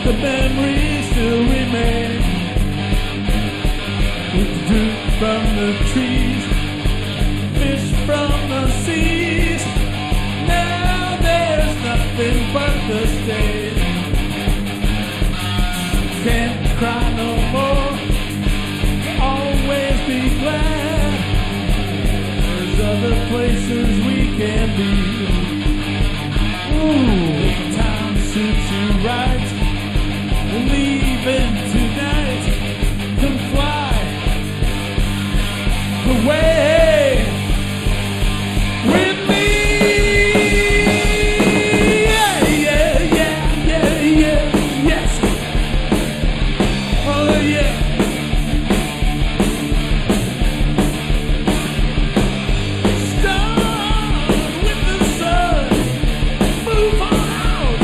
the memories still remain. With the dew from the trees, fish from the seas. Now there's nothing but the stage. Can't cry no more, always be glad. There's other places we can be. Ooh, if time suits you right, we're leaving tonight. Come fly away with me. Yeah, yeah, yeah, yeah, yeah, yes. Oh, yeah. Start with the sun. Move on out.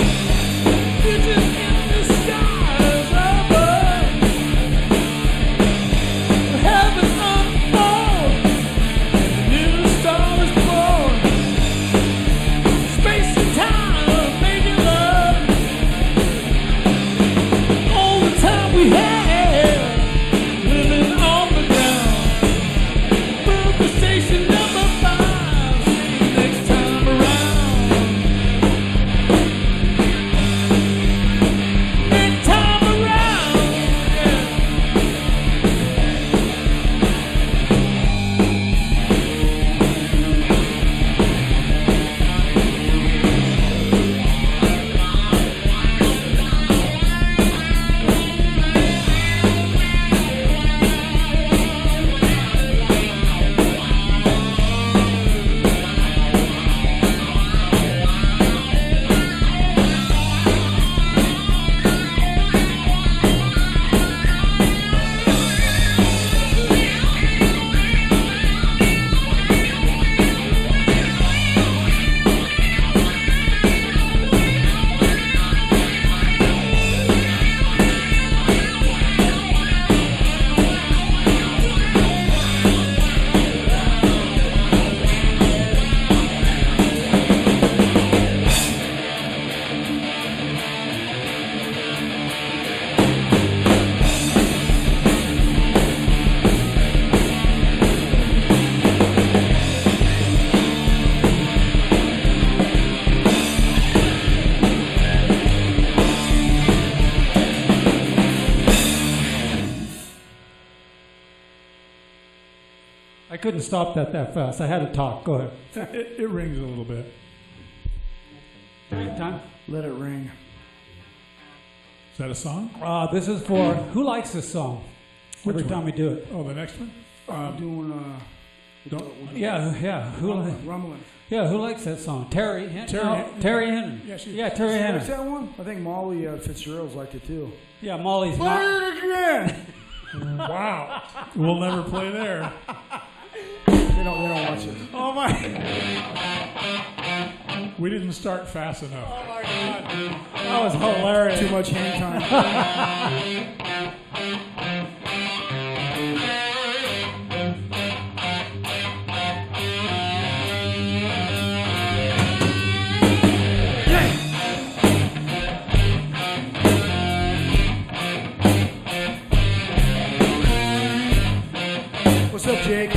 You're just in the skies above. Heaven unfold. New star is born. Space and time, making love. All the time we have, living on the ground. Move to station number 5. See you next time around. Next time around. Yeah. I couldn't stop that fast. I had to talk. Go ahead. It rings a little bit. Time. Let it ring. Is that a song? This is for who likes this song? Every time we do it. Oh, the next one? I'm doing Yeah. Who Rumbling. who likes that song? Terry Henry. Terry Henry. Yeah, Terry Henry. What's that one? I think Molly Fitzgerald's liked it too. Yeah, Molly's Play not. it again. Wow. We'll never play there. They don't watch it. Oh my! We didn't start fast enough. Oh my God! That was hilarious. Too much hang time. What's up, Jake?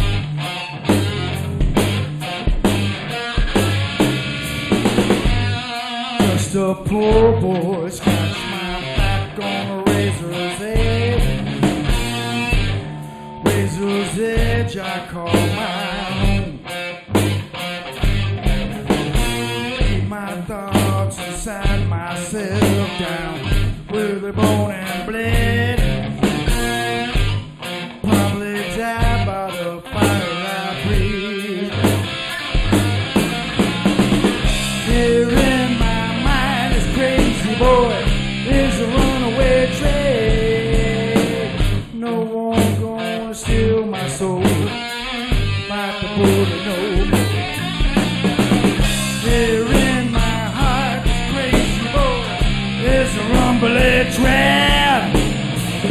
Just a poor boy scratched my back on a razor's edge. Razor's edge I call my own. Keep my thoughts inside myself down where they're born and bled. Probably die by the fire I breathe. Here in my mind, this crazy boy is a runaway train. No one gonna steal my soul like the bullet know. Here in my heart, this crazy boy is a rumbling train.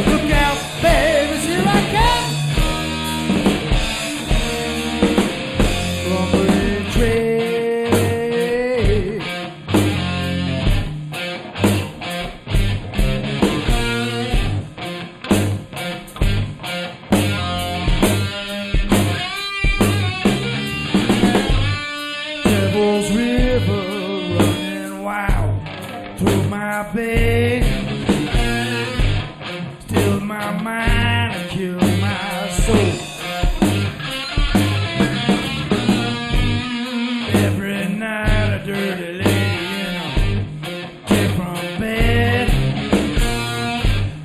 Look out, baby, here I come. Rumbling train. my bed. Still my mind and kill my soul. Every night a dirty lady in a different bed.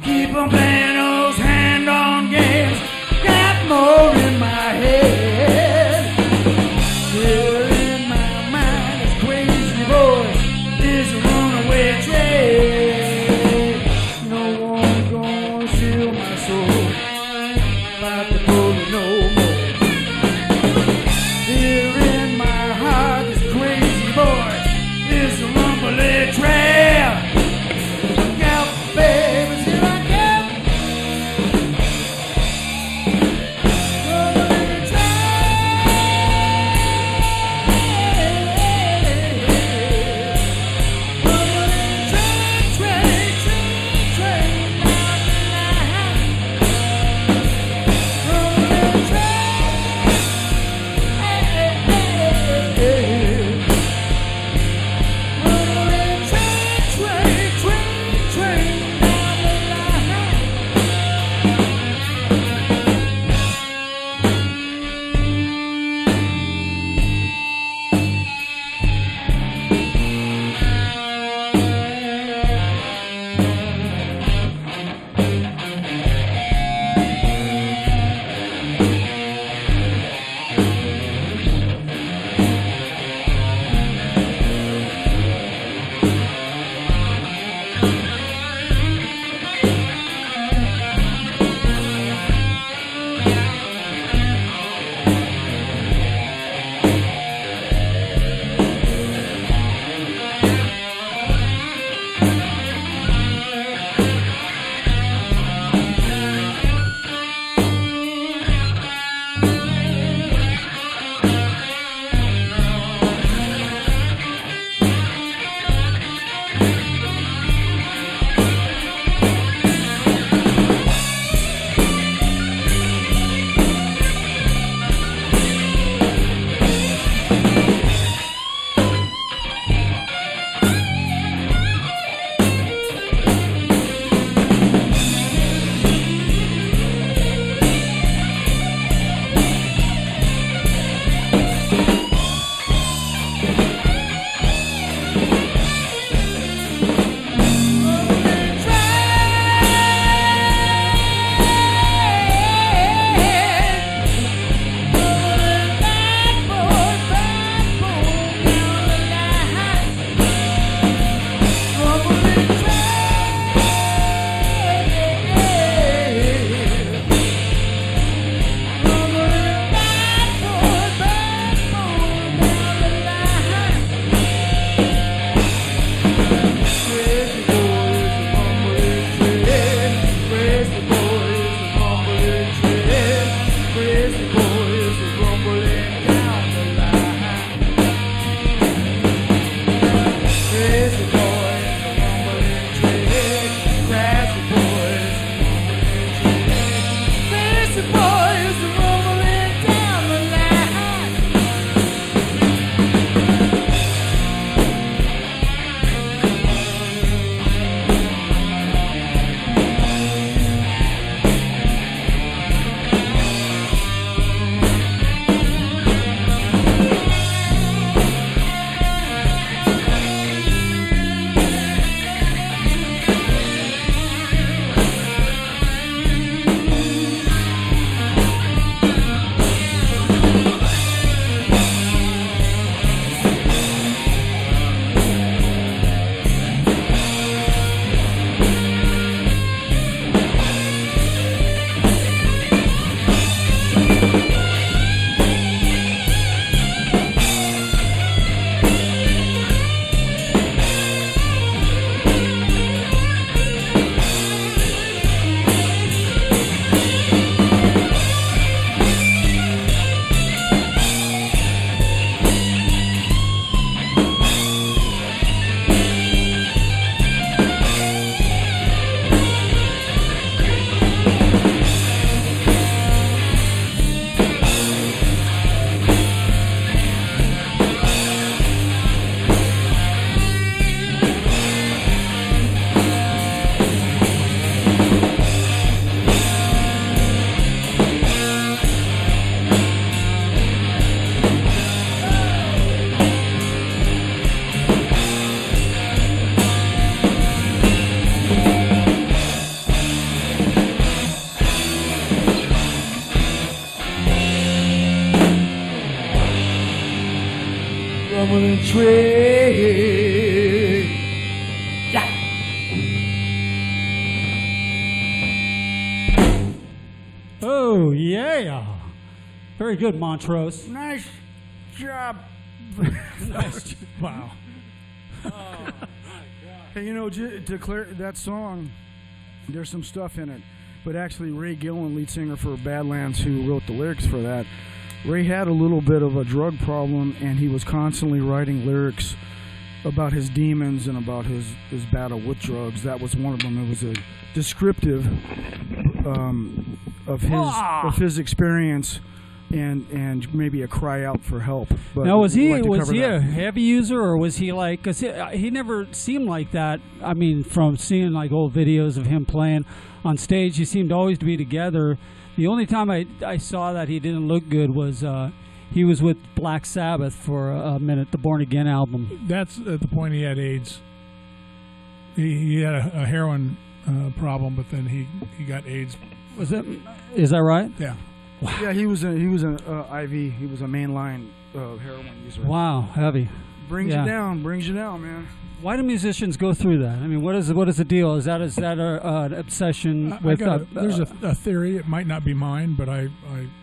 Keep on playing those hand-on games. Got more in my head. Still in my mind, this crazy boy is a runaway train. coming in trade. Yeah. Oh, yeah. Very good, Montrose. Nice job. Nice. Wow. Hey, you know, to clear that song, there's some stuff in it. But actually, Ray Gillen, lead singer for Badlands, who wrote the lyrics for that, Ray had a little bit of a drug problem, and he was constantly writing lyrics about his demons and about his battle with drugs. That was one of them. It was a descriptive of his experience and maybe a cry out for help. But now, was he that. a heavy user, or was he like? Because he never seemed like that. I mean, from seeing like old videos of him playing on stage, he seemed always to be together. The only time I saw that he didn't look good was he was with Black Sabbath for a minute, the Born Again album. That's at the point he had AIDS. He had a heroin problem, but then he got AIDS. Is that right? Yeah. Wow. Yeah, he was an IV. He was a mainline heroin user. Wow, heavy. Brings you down, man. Why do musicians go through that? I mean, what is the deal? Is that an obsession with? There's a theory. It might not be mine, but I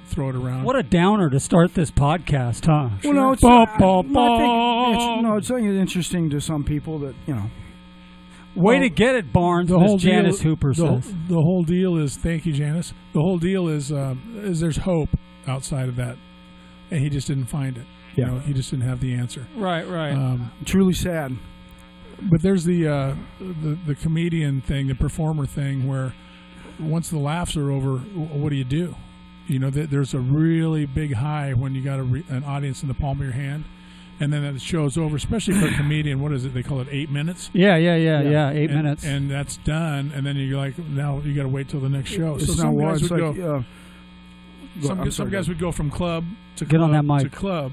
throw it around. What a downer to start this podcast, huh? Well, no, it's interesting to some people that Way to get it, Barnes. The whole Janice deal, Hooper says. The whole deal is, thank you, Janice. The whole deal is there's hope outside of that, and he just didn't find it. Yeah, he just didn't have the answer. Right. Truly sad. But there's the comedian thing, the performer thing, where once the laughs are over, what do you do? There's a really big high when you got an audience in the palm of your hand. And then the show's over, especially for a comedian. What is it? They call it 8 minutes? Yeah. 8 minutes. And that's done. And then you're like, now you got to wait till the next show. It's so some guys would like, go. Some guys would go from club to Get club on that mic. to club.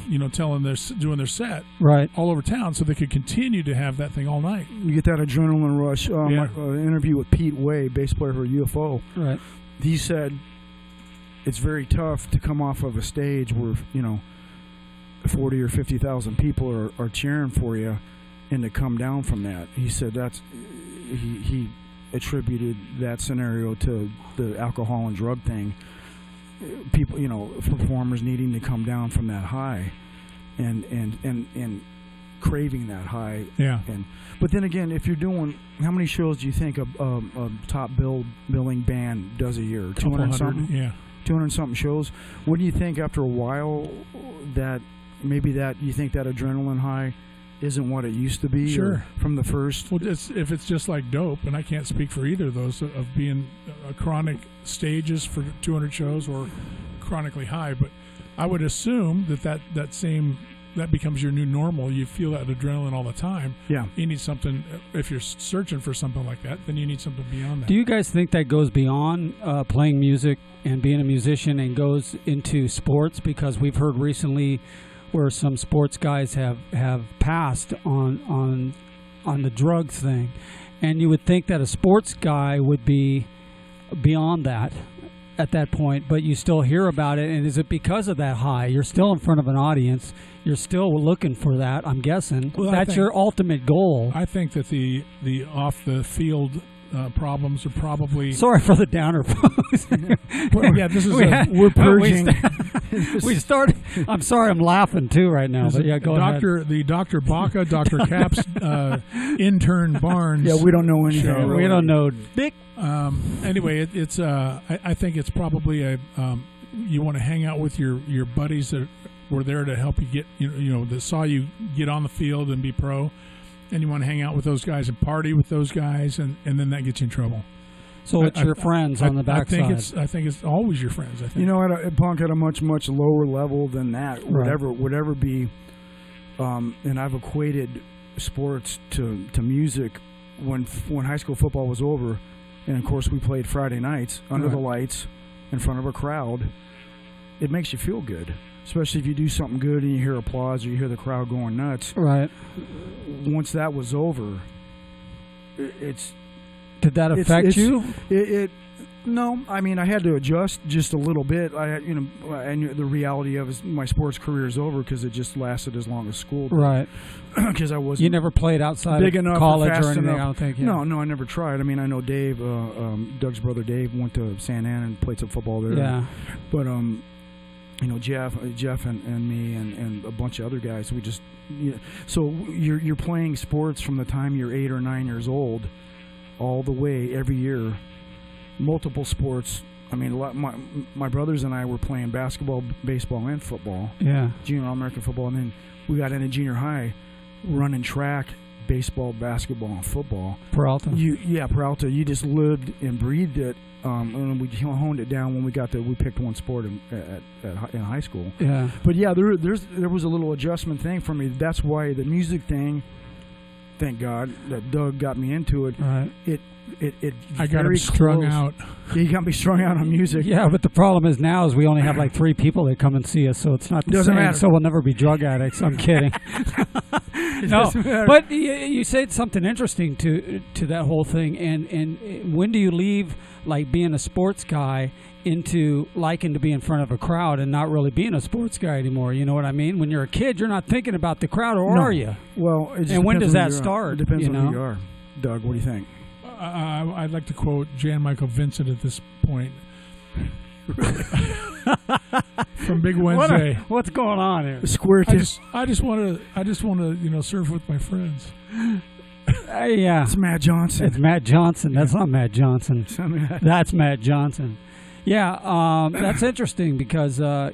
Doing their set right all over town, so they could continue to have that thing all night. You get that adrenaline rush. My interview with Pete Way, bass player for UFO. Right. He said it's very tough to come off of a stage where 40 or 50,000 people are cheering for you, and to come down from that. He said he attributed that scenario to the alcohol and drug thing. People, performers needing to come down from that high, and craving that high. Yeah. But then again, if you're doing, how many shows do you think a top billing band does a year? 200 something. Yeah. 200 something shows. What do you think after a while that maybe that you think that adrenaline high isn't what it used to be? Sure. From the first. Well, if it's just like dope, and I can't speak for either of those, of being chronic stages for 200 shows or chronically high, but I would assume that becomes your new normal. You feel that adrenaline all the time. Yeah. You need something. If you're searching for something like that, then you need something beyond that. Do you guys think that goes beyond playing music and being a musician and goes into sports? Because we've heard recently where some sports guys have passed on the drug thing, and you would think that a sports guy would be beyond that at that point, but you still hear about it. And is it because of that high? You're still in front of an audience. You're still looking for that, I'm guessing. Well, that's your ultimate goal. I think that the off the field problems are probably. Sorry for the downer, folks. Well, yeah, this is we're purging. We started. I'm sorry, I'm laughing too right now. But yeah, go ahead. The Dr. Baca, Dr. Caps, intern Barnes. Yeah, we don't know anything. Really. We don't know Dick. Anyway, it's. I think it's probably you want to hang out with your buddies that were there to help you get. That saw you get on the field and be pro. And you want to hang out with those guys and party with those guys, and then that gets you in trouble. So it's your friends on the backside. I think it's always your friends. I think. Punk at a much lower level than that. Right. Whatever be, and I've equated sports to music. When high school football was over, and of course we played Friday nights under the lights in front of a crowd, it makes you feel good. Especially if you do something good and you hear applause or you hear the crowd going nuts. Right. Once that was over, it's... Did that affect you? No, I mean, I had to adjust just a little bit. I knew the reality of my sports career is over because it just lasted as long as school did. Right. Because I wasn't. You never played outside big of enough college or fast or anything, enough. I don't think. Yeah. No, I never tried. I mean, I know Dave, Doug's brother Dave, went to Santa Ana and played some football there. Yeah. But Jeff and me and a bunch of other guys, we just so you're playing sports from the time you're 8 or 9 years old, all the way every year, multiple sports. I mean, my brothers and I were playing basketball, baseball, and football. Yeah. Junior All-American football, and then we got into junior high, running track, baseball, basketball, and football. Peralta. Peralta. You just lived and breathed it. And we honed it down when we picked one sport in high school. Yeah. But yeah, there was a little adjustment thing for me. That's why the music thing, thank God that Doug got me into it. Right. I got him strung out. Yeah, he got me strung out on music. Yeah, but the problem is now is we only have like 3 people that come and see us, so it's not the Doesn't same. matter. So we'll never be drug addicts. I'm kidding. No, but you said something interesting to that whole thing. And when do you leave like being a sports guy into liking to be in front of a crowd and not really being a sports guy anymore? You know what I mean? When you're a kid, you're not thinking about the crowd, or are you? Well, it just and when depends does on that who you are. start? It depends on know? who you are. Doug, what do you think? I'd like to quote Jan Michael Vincent at this point. From Big Wednesday. What's going on here? Square I just want to surf with my friends. Yeah. It's Matt Johnson. It's Matt Johnson. That's not Matt Johnson. That's Matt Johnson. Yeah, that's interesting because, I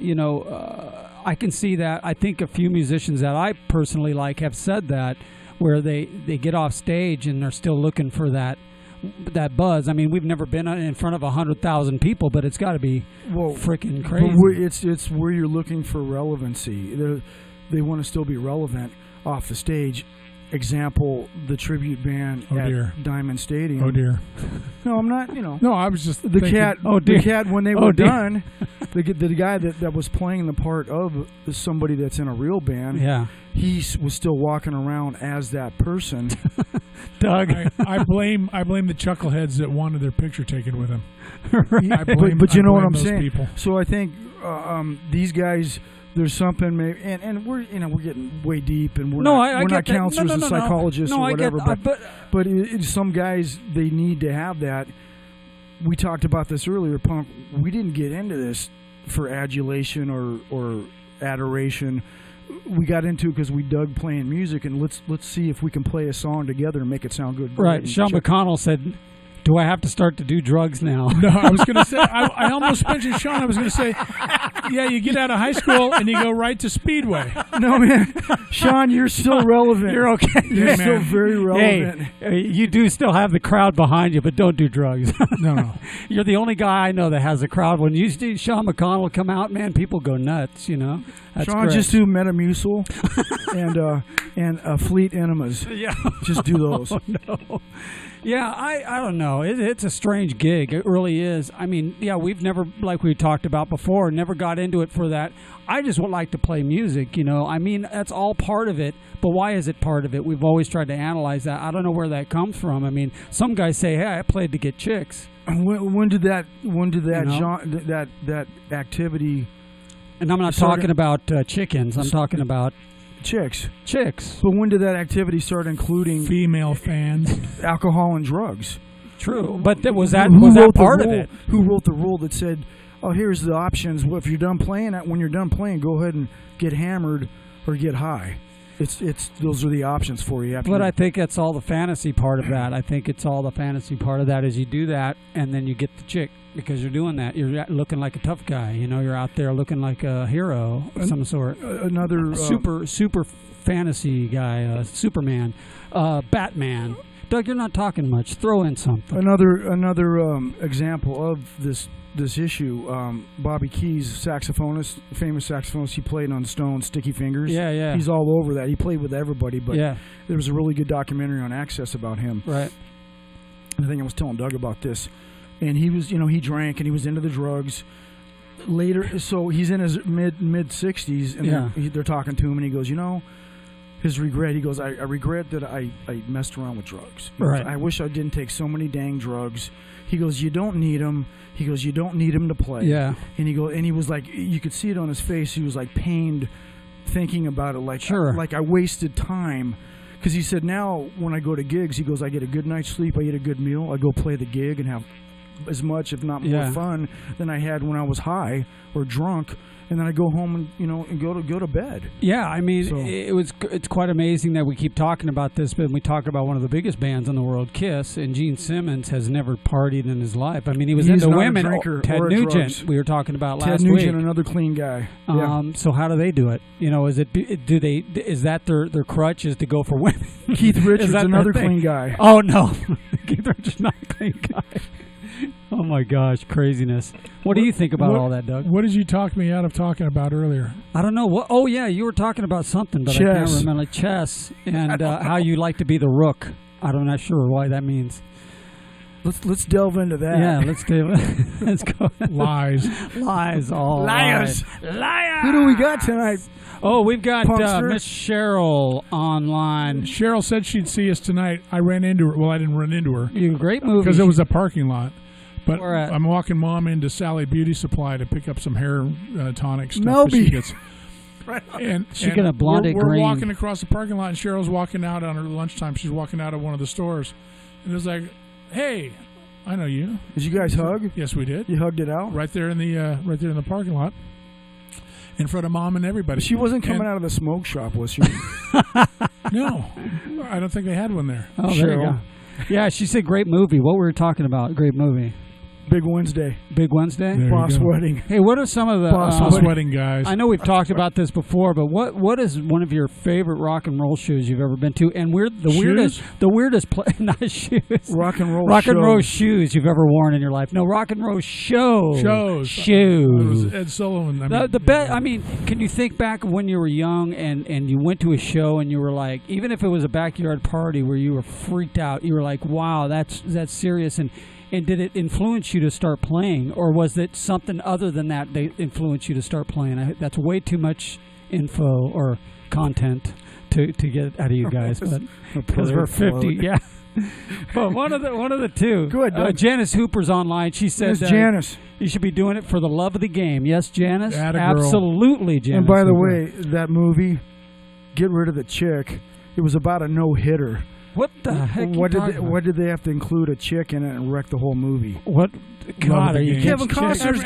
can see that. I think a few musicians that I personally like have said that, where they get off stage and they're still looking for that buzz. I mean, we've never been in front of 100,000 people, but it's got to be freaking crazy. It's where you're looking for relevancy. They want to still be relevant off the stage. Example, the tribute band at Diamond Stadium. Oh dear. No, I'm not. No, I was just the thinking, cat. The cat when they were done. The guy that was playing the part of somebody that's in a real band. Yeah. He was still walking around as that person. Doug, I blame the chuckleheads that wanted their picture taken with him. Right. But you know what I'm saying. People. So I think these guys. There's something, maybe, and we're getting way deep, and we're not counselors and psychologists or whatever. But some guys, they need to have that. We talked about this earlier, Punk. We didn't get into this for adulation or adoration. We got into it because we dug playing music, and let's see if we can play a song together and make it sound good. Right. Sean McConnell said, "Do I have to start to do drugs now?" No, I was going to say, I almost mentioned Sean. I was going to say, yeah, you get out of high school and you go right to Speedway. No, man. Sean, you're still relevant. You're okay. You're still very relevant. Hey, you do still have the crowd behind you, but don't do drugs. No. You're the only guy I know that has a crowd. When you see Sean McConnell come out, man, people go nuts, That's Sean, great. just do Metamucil and Fleet Enemas. Yeah. Just do those. Oh, no. Yeah, I don't know. It's a strange gig. It really is. I mean, yeah, we've never, like we talked about before, never got into it for that. I just would like to play music, I mean, that's all part of it. But why is it part of it? We've always tried to analyze that. I don't know where that comes from. I mean, some guys say, "Hey, I played to get chicks." When did that that activity? And I'm not talking about chickens. I'm talking about chicks. But when did that activity start including female fans, alcohol, and drugs? True, but was that part of it? Who wrote the rule that said, "Oh, here's the options. Well, if you're done playing, when you're done playing, go ahead and get hammered or get high." It's those are the options for you. But I think that's all the fantasy part of that. I think it's all the fantasy part of that is you do that and then you get the chick because you're doing that. You're looking like a tough guy. You're out there looking like a hero of some sort. Another super fantasy guy, Superman, Batman. Doug, you're not talking much. Throw in something. Another example of this issue. Bobby Keys, famous saxophonist. He played on Stone, Sticky Fingers. Yeah. He's all over that. He played with everybody. But there was a really good documentary on Access about him. Right. I think I was telling Doug about this, and he was, he drank and he was into the drugs. Later, so he's in his mid 60s, and they're talking to him, and he goes, his regret. He goes, I regret that I messed around with drugs. Right. I wish I didn't take so many dang drugs. He goes, you don't need them. He goes, you don't need them to play. Yeah. And he was like, you could see it on his face. He was like pained, thinking about it, like like I wasted time. Because he said, now when I go to gigs, he goes, I get a good night's sleep, I eat a good meal, I go play the gig and have as much, if not more, fun than I had when I was high or drunk. And then I go home and go to bed. Yeah, I mean, it's quite amazing that we keep talking about this, but we talk about one of the biggest bands in the world, Kiss, and Gene Simmons has never partied in his life. I mean, he's into women. Ted Nugent, drugs. We were talking about last week. Ted Nugent, another clean guy. So how do they do it? Is that their crutch is to go for women? Keith Richards, another clean guy. Oh no, Keith Richards not a clean guy. Oh my gosh, craziness! What do you think about all that, Doug? What did you talk me out of talking about earlier? I don't know. What? Oh yeah, you were talking about something, but chess. I can't remember. Like chess and how you like to be the rook. I'm not sure why that means. Let's delve into that. Yeah, let's go. Lies. All liars. Liars. Who do we got tonight? Oh, we've got Miss Cheryl online. Cheryl said she'd see us tonight. I ran into her. Well, I didn't run into her. Great movie. Because it was a parking lot. But I'm walking Mom into Sally Beauty Supply to pick up some hair tonic stuff. Melby. She gets, She's going to blonde it green. We're walking across the parking lot, and Cheryl's walking out on her lunchtime. She's walking out of one of the stores. And it was like, hey, I know you. Did you guys hug? Yes, we did. You hugged it out? Right there in the parking lot. In front of Mom and everybody. She wasn't coming out of the smoke shop, was she? No. I don't think they had one there. Oh, there you go. Yeah, she said great movie. What were we talking about? Great movie. Big Wednesday. Big Wednesday? Boss Wedding. Hey, what are some of the... Boss Wedding guys. I know we've talked about this before, but what is one of your favorite rock and roll shows you've ever been to? And the weirdest not shoes. Rock and roll shoes you've ever worn in your life. No, rock and roll shows. Shoes. It was Ed Sullivan. I mean, can you think back of when you were young and you went to a show and you were like, even if it was a backyard party where you were freaked out, you were like, wow, that's serious. And did it influence you to start playing, or was it something other than that they influenced you to start playing? That's way too much info or content to get out of you guys, but because we're 50, yeah. But one of the two. Go ahead, Janice Hooper's online. She said, Janice, you should be doing it for the love of the game. Yes, Janice? Atta-girl. Absolutely, Janice. And by the Hooper. way, that movie, Get Rid of the Chick, it was about a no-hitter. What the heck? What did they have to include a chick in it and write the whole movie? What? God, are you Kevin Costner's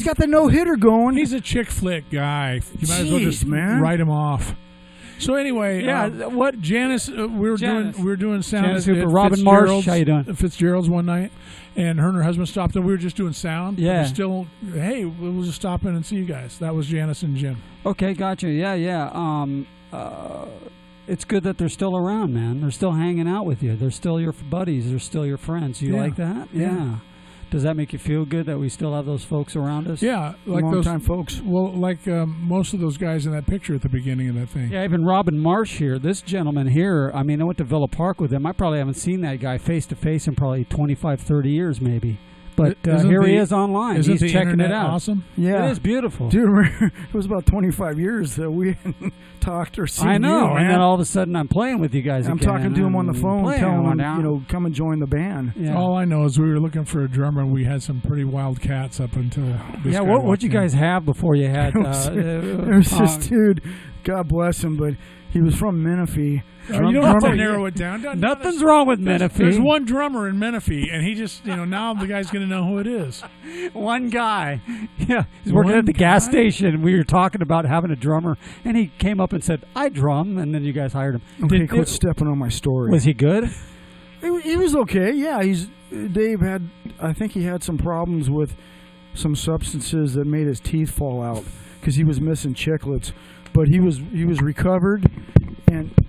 got the no hitter going. He's a chick flick guy. You might as well just write him off. So anyway, what Janice? We were doing sound. Janice Hooper, Robin Marsh. How you doing? Fitzgerald's one night, and her and her husband stopped, and we were just doing sound. Yeah. Hey, we'll just stop in and see you guys. That was Janice and Jim. Okay, gotcha. Yeah. It's good that they're still around, man. They're still hanging out with you. They're still your buddies. They're still your friends. You like that? Yeah. Does that make you feel good that we still have those folks around us? Yeah, like long-time folks. Well, like most of those guys in that picture at the beginning of that thing. Yeah, even Robin Marsh here. This gentleman here, I mean, I went to Villa Park with him. I probably haven't seen that guy face-to-face in probably 25, 30 years maybe. But here he is online. He's checking it out. Awesome. Yeah, it is beautiful. Dude, it was about 25 years that we hadn't talked or seen. I know, you, and then all of a sudden I'm playing with you guys. I'm again, talking to him on the phone, telling him, come and join the band. Yeah. All I know is we were looking for a drummer, and we had some pretty wild cats up until this. Yeah, what'd you guys have before you had? There was this dude, God bless him, but he was from Menifee. You don't have to narrow it down. Nothing's wrong with Menifee. There's one drummer in Menifee, and he just, now the guy's going to know who it is. One guy. Yeah, he's working at the gas station. We were talking about having a drummer, and he came up and said, I drum, and then you guys hired him. Okay, quit stepping on my story. Was he good? He was okay, yeah. I think he had some problems with some substances that made his teeth fall out because he was missing chiclets. But he was recovered.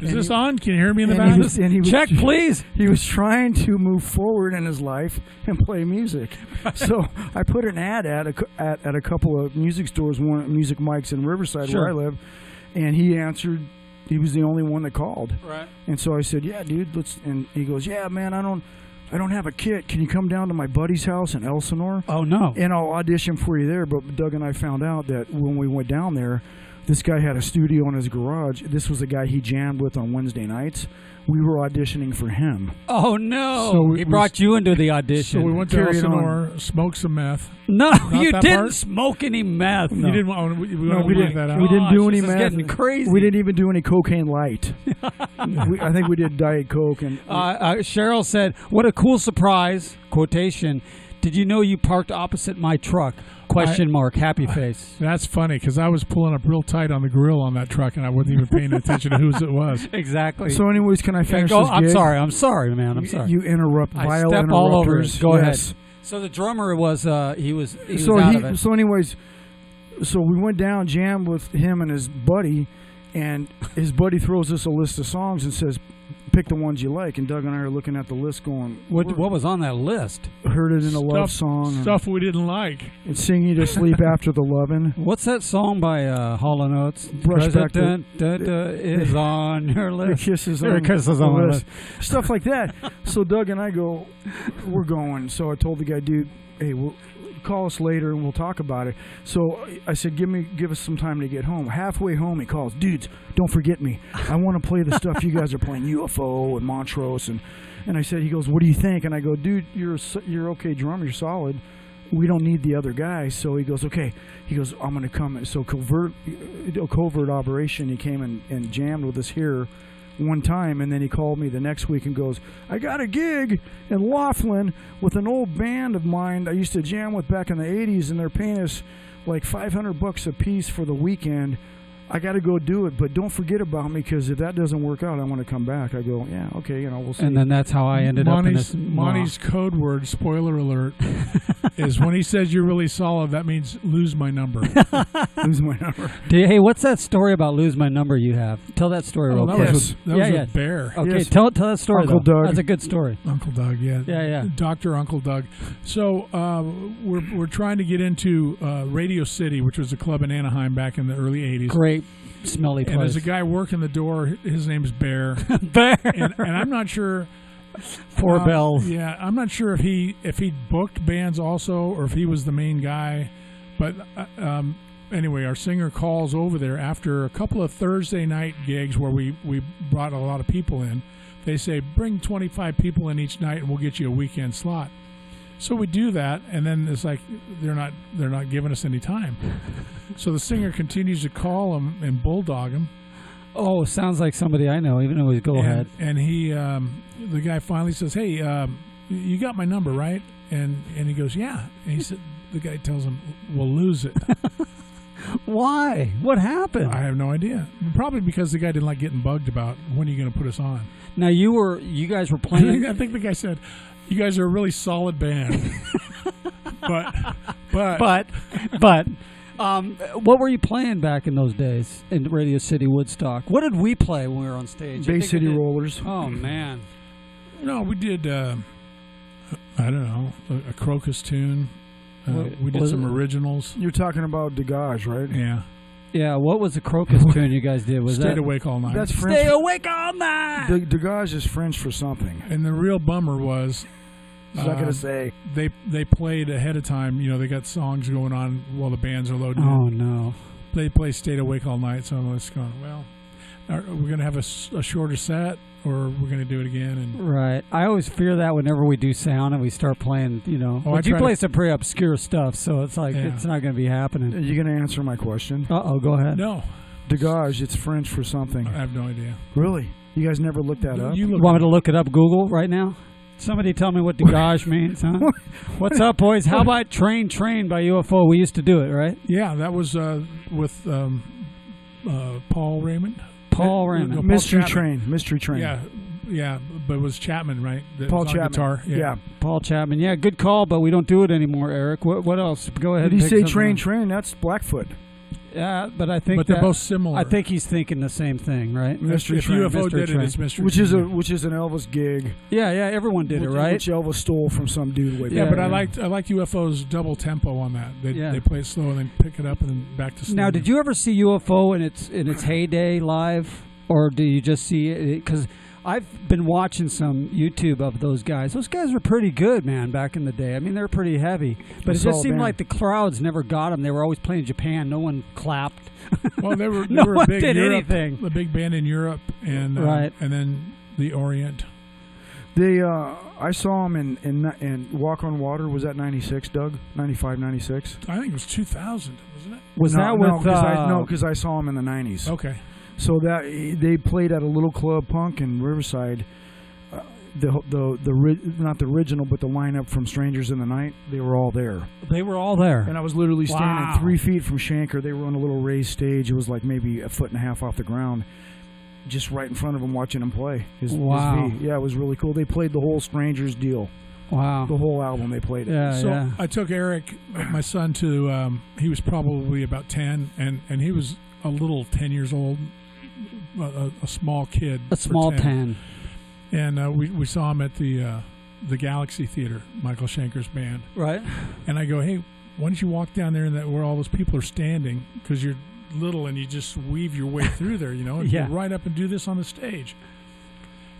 Is this on? Can you hear me in the back? Check, please. He was trying to move forward in his life and play music. So I put an ad at a couple of music stores, one Music Mike's in Riverside, where I live, and he answered. He was the only one that called. Right. And so I said, "Yeah, dude, let's." And he goes, "Yeah, man, I don't have a kit. Can you come down to my buddy's house in Elsinore? Oh no. And I'll audition for you there." But Doug and I found out that when we went down there, This guy had a studio in his garage. This was the guy he jammed with on Wednesday nights. We were auditioning for him. Oh, no. So he brought you into the audition. So we went to Elsinore, smoked some meth. No, you didn't smoke any meth. No. You didn't want, we didn't that out. We didn't do any meth. Getting crazy. We didn't even do any cocaine light. I think we did Diet Coke. And Cheryl said, what a cool surprise, quotation. Did you know you parked opposite my truck? Question mark, happy face. That's funny because I was pulling up real tight on the grill on that truck and I wasn't even paying attention to whose it was. Exactly. So anyways, can I finish this gig? I'm sorry, man. I'm sorry. You interrupt vile step interrupters. all over it. Go ahead. Yes. So the drummer was he was out of it. So anyways, so we went down, jammed with him and his buddy, and his buddy throws us a list of songs and says, pick the ones you like. And Doug and I are looking at the list going, what was on that list? Heard it in a love song. Stuff we didn't like. And Sing You to Sleep After the Lovin'. What's that song by Hall & Oates? President is on your list. Your kisses on the list. Stuff like that. So Doug and I go, we're going. So I told the guy, dude, hey, we'll call us later and we'll talk about it. So I said, give us some time to get home. Halfway home, he calls, dudes, don't forget me. I want to play the stuff you guys are playing, UFO and Montrose. And I said, he goes, what do you think? And I go, dude, you're okay drummer, you're solid. We don't need the other guy. So he goes, okay. He goes, I'm going to come. So covert operation, he came and jammed with us here one time, and then he called me the next week and goes, I got a gig in Laughlin with an old band of mine I used to jam with back in the 80s, and they're paying us like $500 a piece for the weekend. I got to go do it, but don't forget about me, because if that doesn't work out, I want to come back. I go, yeah, okay, we'll see. And then that's how I ended up in this. Monty's code word, spoiler alert, is when he says you're really solid, that means lose my number. Lose my number. Hey, what's that story about lose my number you have? Tell that story real quick. That was with Bear. Okay, yes. Tell that story. Uncle Doug. That's a good story. Uncle Doug, yeah. Yeah. Dr. Uncle Doug. So we're trying to get into Radio City, which was a club in Anaheim back in the early 80s. Great. Smelly place. And there's a guy working the door. His name's Bear. Bear. And I'm not sure. Poor Bells. Yeah, I'm not sure if he booked bands also or if he was the main guy. But anyway, our singer calls over there after a couple of Thursday night gigs where we brought a lot of people in. They say, bring 25 people in each night and we'll get you a weekend slot. So we do that, and then it's like they're not giving us any time. So the singer continues to call him and bulldog him. Oh, sounds like somebody I know. Even though he's go ahead. And he, the guy finally says, "Hey, you got my number, right?" And he goes, "Yeah." And he said, the guy tells him, "We'll lose it." Why? What happened? I have no idea. Probably because the guy didn't like getting bugged about when are you going to put us on. Now you guys were playing. I think the guy said, "You guys are a really solid band." but what were you playing back in those days in Radio City Woodstock? What did we play when we were on stage? Bay City Rollers. Oh man. No, we did. I don't know, a Crocus tune. We did some originals. You're talking about Degage, right? Yeah. Yeah, what was the Crocus tune you guys did? Stayed Awake All Night. That's French. Stay awake all night. Degage is French for something. And the real bummer was, I'm not gonna say they played ahead of time. You know, they got songs going on while the bands are loading. Oh no! They play "Stayed Awake All Night," so I'm just going, well, we're gonna have a shorter set, or we're gonna do it again. And right, I always fear that whenever we do sound and we start playing, but you play some pretty obscure stuff, so it's like it's not gonna be happening. Are you gonna answer my question? Go ahead. No, Degage, it's French for something. I have no idea. Really? You guys never looked that up? You want me to look it up Google right now? Somebody tell me what Degage means, huh? What's up, boys? How about Train by UFO? We used to do it, right? Yeah, that was with Paul Raymond. Paul Raymond. No, Mystery Train. Yeah, but it was Chapman, right? Paul Chapman. Guitar. Yeah, Paul Chapman. Yeah, good call, but we don't do it anymore, Eric. What else? Go ahead. Did he say Train? That's Blackfoot. Yeah, but I think but they're both similar. I think he's thinking the same thing, right? Mystery if Train. UFO did it, it's Mystery Train. Which is an Elvis gig. Yeah, everyone did it, right? Which Elvis stole from some dude way back. Yeah, but I liked UFO's double tempo on that. They play it slow and then pick it up and then back to slow. Now, did you ever see UFO in its heyday live, or do you just see it? Because I've been watching some YouTube of those guys. Those guys were pretty good, man, back in the day. I mean, they were pretty heavy. But it just seemed like the crowds never got them. They were always playing Japan. No one clapped. Well, they were no one a big did Europe, anything. A big band in Europe, and then the Orient. They, I saw them in Walk on Water. Was that 96, Doug? 95, 96? I think it was 2000, wasn't it? No, because I saw them in the 90s. Okay. So that they played at a little club, Punk in Riverside. Not the original, but the lineup from Strangers in the Night. They were all there. They were all there. And I was literally standing 3 feet from Shanker. They were on a little raised stage. It was like maybe a foot and a half off the ground. Just right in front of him, watching him play. His V. Yeah, it was really cool. They played the whole Strangers deal. Wow. The whole album they played it. Yeah, so I took Eric, my son, to, he was probably about 10, and he was a little 10 years old, a small kid. A small 10. And we saw him at the Galaxy Theater, Michael Schenker's band. Right. And I go, hey, why don't you walk down there where all those people are standing, because you're little and you just weave your way through there, and go right up and do this on the stage.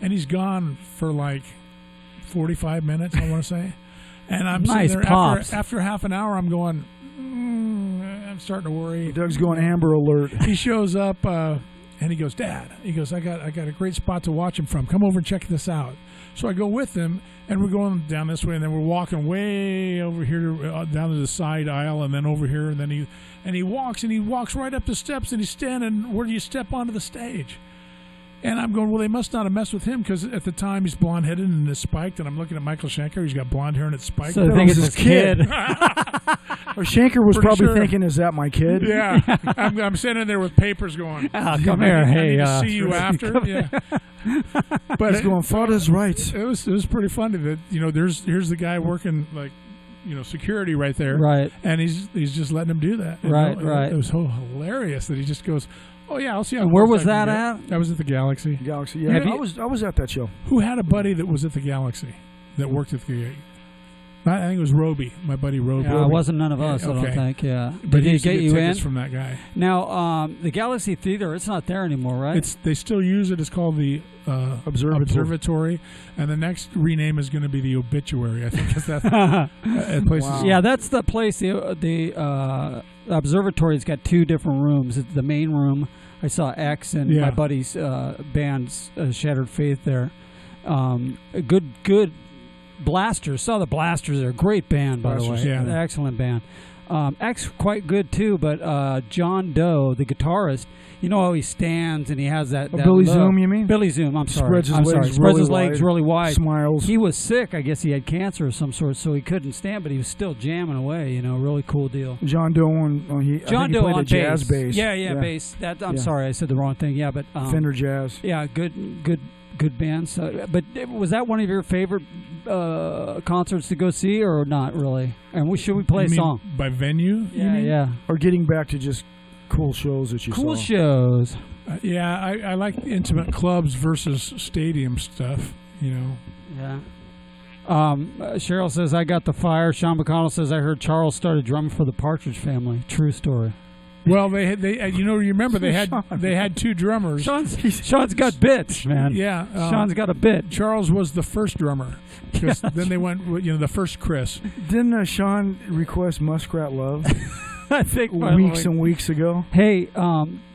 And he's gone for like 45 minutes, I want to say. And I'm nice sitting there pops. after half an hour, I'm going, I'm starting to worry. Doug's going Amber Alert. He shows up and he goes, Dad, he goes, I got a great spot to watch him from. Come over and check this out. So I go with him, and we're going down this way, and then we're walking way over here down to the side aisle, and then over here, and then he walks right up the steps, and he's standing where you step onto the stage. And I'm going, well, they must not have messed with him, because at the time he's blonde-headed and it's spiked, and I'm looking at Michael Schenker. He's got blonde hair and it's spiked. So I think it's his kid. Or Schenker was probably thinking, is that my kid? Yeah. I'm sitting there with papers going, come here. Hey, I need to see you after. Yeah. But he's going, father's rights. It was pretty funny that, here's the guy working, like, security right there. Right. And he's just letting him do that. Right. It was so hilarious that he just goes, oh, yeah, I'll see how. And where was that at? That was at the Galaxy. Galaxy, yeah. I was at that show. Who had a buddy that was at the Galaxy that worked at the... I think it was Roby, my buddy Roby. Yeah, it wasn't none of us, I don't think, yeah. But did he get you in? From that guy. Now, the Galaxy Theater, it's not there anymore, right? They still use it. It's called the Observatory. And the next rename is going to be the Obituary, I think. That place. Wow. Yeah, that's the place. The Observatory's got two different rooms. It's the main room. I saw X and my buddy's band's Shattered Faith there. Good Blasters. Saw the Blasters. They're a great band, by the way. Yeah. Excellent band. X quite good too, but John Doe, the guitarist, how he stands and he has that Billy look. Zoom, you mean? Billy Zoom, I'm sorry. Spreads his legs really wide. Smiles. He was sick. I guess he had cancer of some sort, so he couldn't stand, but he was still jamming away. Really cool deal. John Doe he played on jazz bass. Yeah, bass. I'm sorry, I said the wrong thing. Yeah, but Fender Jazz. Yeah, good bands. But was that one of your favorite concerts to go see, or not really? And should we play a song by venue? Yeah. Or getting back to just cool shows that you saw. Cool shows. I like intimate clubs versus stadium stuff. Yeah. Cheryl says I got the fire. Sean McConnell says I heard Charles started drumming for the Partridge Family. True story. Well, they remember they had two drummers. Sean's got bits, man. Yeah, Sean's got a bit. Charles was the first drummer. Then they went, the first Chris. Didn't Sean request Muskrat Love? I think weeks and weeks ago. Hey,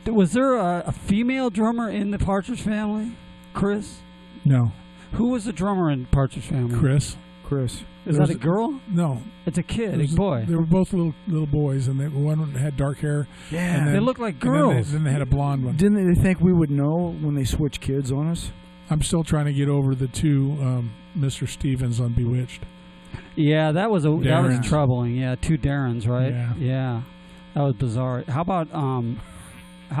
was there a female drummer in the Partridge Family? Chris? No. Who was the drummer in Partridge Family? Chris. Is that a girl? No. It's a kid, a boy. They were both little boys, and one had dark hair. Yeah. And they look like girls. Then they had a blonde one. Didn't they think we would know when they switched kids on us? I'm still trying to get over the two Mr. Stevens on Bewitched. Yeah, that was troubling. Yeah, two Darrens, right? Yeah. That was bizarre. How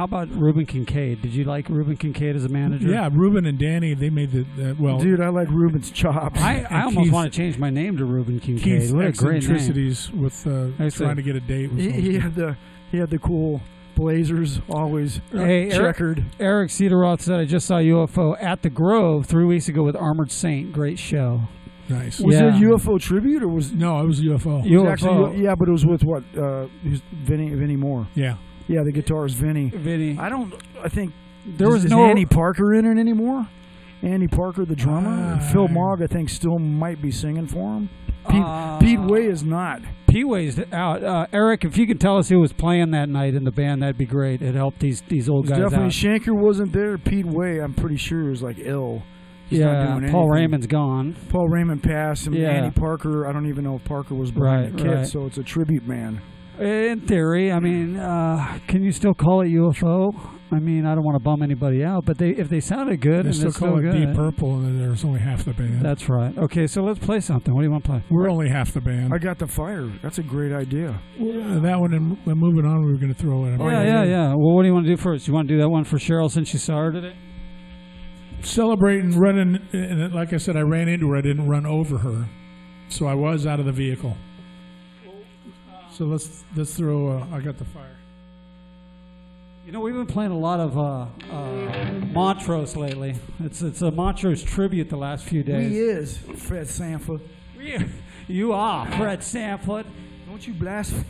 about Reuben Kincaid? Did you like Reuben Kincaid as a manager? Yeah, Reuben and Danny, they made Dude, I like Reuben's chops. I almost want to change my name to Reuben Kincaid. What a great name. With trying to get a date. He had the cool blazers, always checkered. Eric Cederoth said, I just saw UFO at the Grove 3 weeks ago with Armored Saint. Great show. Nice. Was it a UFO tribute or was... No, it was UFO. UFO. Actually, but it was with what? Vinny Moore. Yeah. Yeah, the guitarist Vinny. Vinny. I think there was is no Annie Parker in it anymore. Andy Parker, the drummer. Phil Mogg, I think, still might be singing for him. Pete Way is not. Pete Way's out. Eric, if you could tell us who was playing that night in the band, that'd be great. It helped these old guys definitely out. Shanker wasn't there. Pete Way, I'm pretty sure, is like ill. He's not doing Paul Raymond's gone. Paul Raymond passed, and Andy Parker, I don't even know if Parker was behind the kit, so it's a tribute band. In theory, I mean, can you still call it UFO? I mean, I don't want to bum anybody out, but if they sounded good, they and still call it good, Deep Purple, and there's only half the band. That's right. Okay, so let's play something. What do you want to play? We're only half the band. I Got the Fire. That's a great idea. That one, and moving on, we were going to throw it. Yeah. Well, what do you want to do first? You want to do that one for Cheryl since she saw her today? Celebrating running, and like I said, I ran into her. I didn't run over her, so I was out of the vehicle. So let's throw I Got the Fire. You know, we've been playing a lot of Montrose lately. It's a Montrose tribute the last few days. He is Fred Sanford. You are Fred Sanford. Don't you blaspheme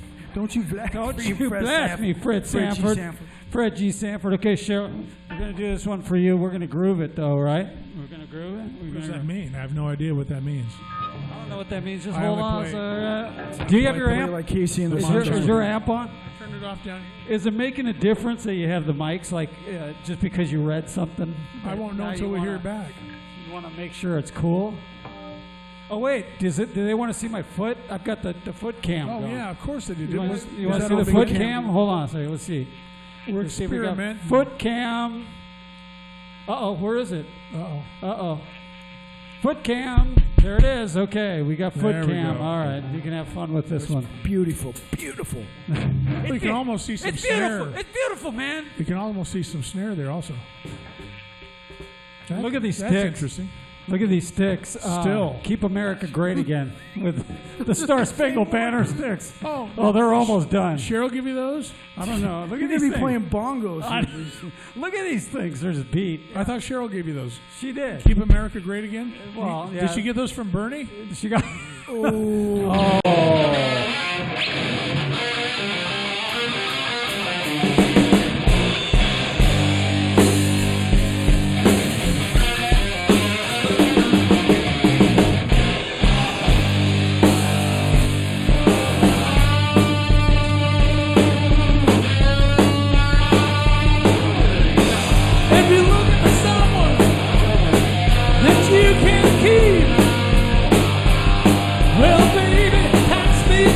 me, Fred Sanford. Fred G. Sanford. Okay, Cheryl, we're going to do this one for you. We're going to groove it, though, right? We're going to groove it? What does that mean? I have no idea what that means. I don't know what that means. Just hold on. Do you have your amp? Like Casey and the is your amp on? Turn it off down here. Is it making a difference that you have the mics, like just because you read something? I won't know until we hear it back. You want to make sure it's cool? Oh, wait. Do they want to see my foot? I've got the foot cam. Oh, going. Yeah, of course they do. You want to see the foot cam? Hold on a second. Let's see. We're experimenting. Foot cam. Uh-oh. Where is it? Uh-oh. Foot cam. There it is. Okay, we got foot cam. All right, you can have fun with this one. Beautiful. We can almost see some snare. It's beautiful, man. You can almost see some snare there also. Look at these sticks. That's interesting. Look at these sticks. Still. Keep America great again with the Star Spangled Banner sticks. Oh, they're almost done. Cheryl give you those? I don't know. Look at these things. Be playing bongos. Look at these things. There's a beat. I thought Cheryl gave you those. She did. Keep America great again? Well, yeah. Did she get those from Bernie? She got... Oh. Well, baby, pass me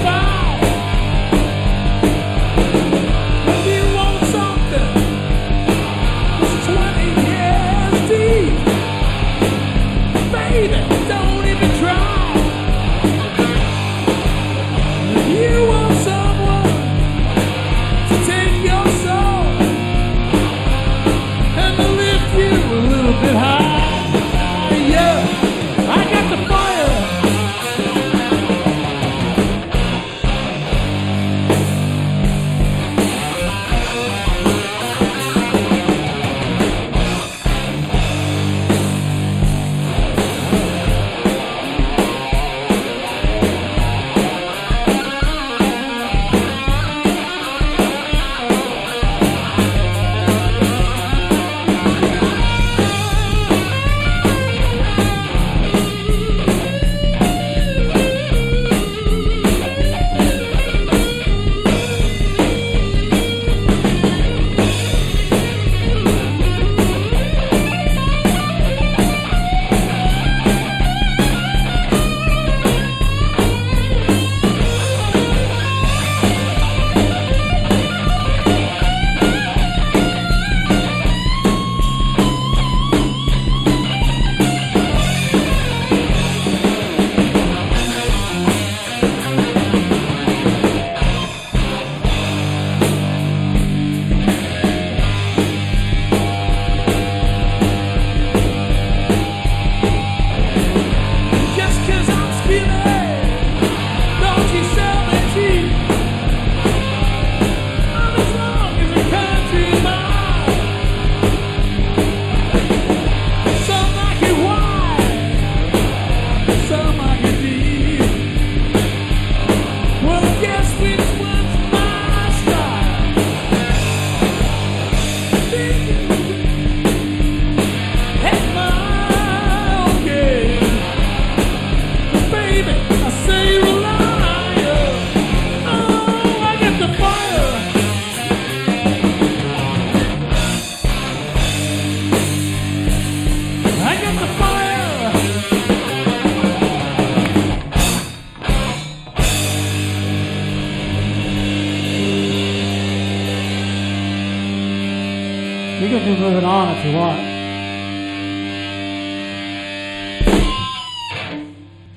We can be moving on if you want.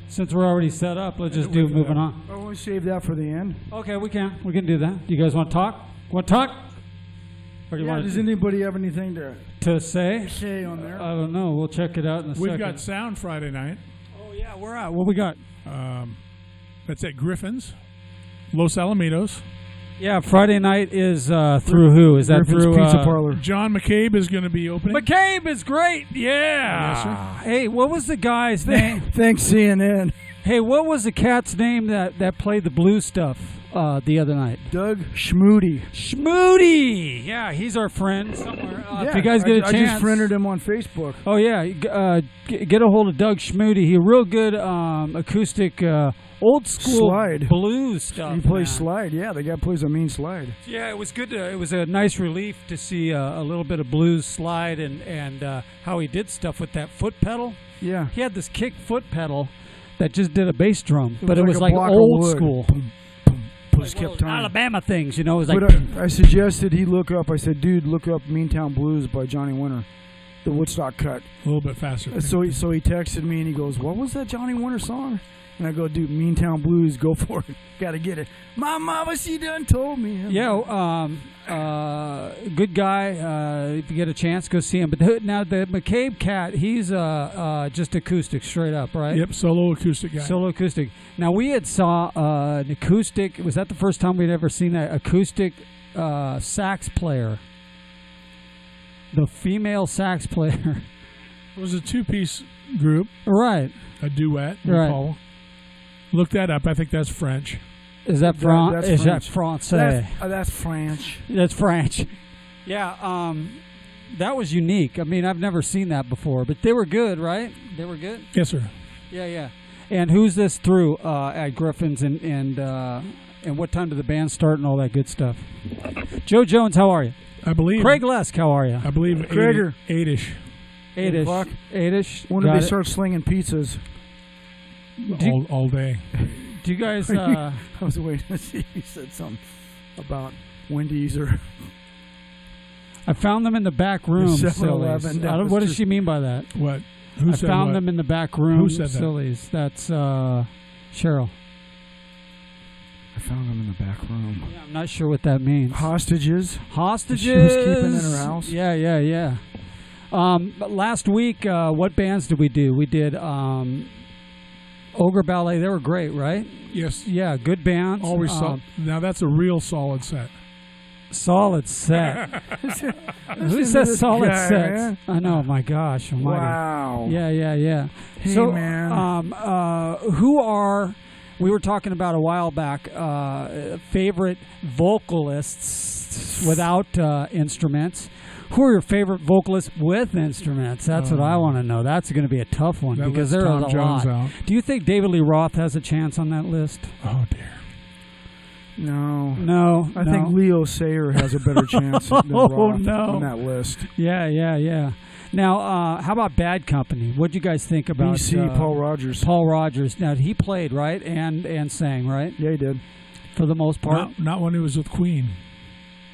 Since we're already set up, let's just do moving on. I want to save that for the end. Okay, we can. We can do that. Do you guys want to talk? Want to talk? Or do you want does anybody have anything to say? Say on there? I don't know. We'll check it out in a second. We've got sound Friday night. Oh, yeah. We're out. What we got? That's at Griffin's, Los Alamitos. Yeah, Friday night is through who? Is that Griffin's through Pizza Parlor? John McCabe is going to be opening. McCabe is great. Yeah. Yes, sir. Hey, what was the guy's name? Thanks, CNN. Hey, what was the cat's name that played the blues stuff the other night? Doug Schmoody. Schmoody! Yeah, he's our friend somewhere. If you guys get a chance. I just friended him on Facebook. Oh, yeah. Get a hold of Doug Schmoody. He's real good acoustic, old school slide. Blues stuff. He plays slide. Yeah, the guy plays a mean slide. Yeah, it was good. It was a nice relief to see a little bit of blues slide and how he did stuff with that foot pedal. Yeah. He had this kick foot pedal that just did a bass drum, but it like was a like block of old wood. school. Boom, boom, boom. Just kept time. Alabama things, you know. It was like. But I suggested he look up. I said, dude, look up Meantown Blues by Johnny Winter, the Woodstock cut. A little bit faster. So he texted me and he goes, what was that Johnny Winter song? And I go, dude, Meantown Blues, go for it. Got to get it. My mama, she done told me. Yeah, good guy. If you get a chance, go see him. But now the McCabe cat, he's just acoustic, straight up, right? Yep, solo acoustic guy. Solo acoustic. Now, we had saw an acoustic. Was that the first time we'd ever seen an acoustic sax player? The female sax player. It was a two-piece group. Right. A duet. Right. Look that up. I think that's French. Is that French? Is that Francais? That's French. That's French. Yeah. That was unique. I mean, I've never seen that before, but they were good, right? They were good. Yes, sir. Yeah. And who's this through at Griffin's and what time did the band start and all that good stuff? Joe Jones, how are you? I believe. Craig Lesk, how are you? I believe Gregor. 8-ish. 8-ish. When did they start slinging pizzas? All day. Do you guys... I was waiting to see if he said something about Wendy's or... I found them in the back room, 7-Eleven. What does she mean by that? What? I found them in the back room. Who said Sillies. That's Cheryl. I found them in the back room. Yeah, I'm not sure what that means. Hostages. She was keeping in her house. Yeah. But last week, what bands did we do? We did Ogre Ballet. They were great, right? Yes. Yeah, good bands. Always solid. Now that's a real solid set. Solid set. Who says solid sets? Man. I know. My gosh. Almighty. Wow. Yeah. Hey, so, man. who are... We were talking about a while back favorite vocalists without instruments. Who are your favorite vocalists with instruments? That's what I want to know. That's going to be a tough one because there are a lot. Out. Do you think David Lee Roth has a chance on that list? Oh, dear. No. I think Leo Sayer has a better chance than Roth on that list. Yeah. Now, how about Bad Company? What do you guys think about BC, Paul Rogers? Paul Rogers. Now, he played, right? And sang, right? Yeah, he did. For the most part? Not when he was with Queen.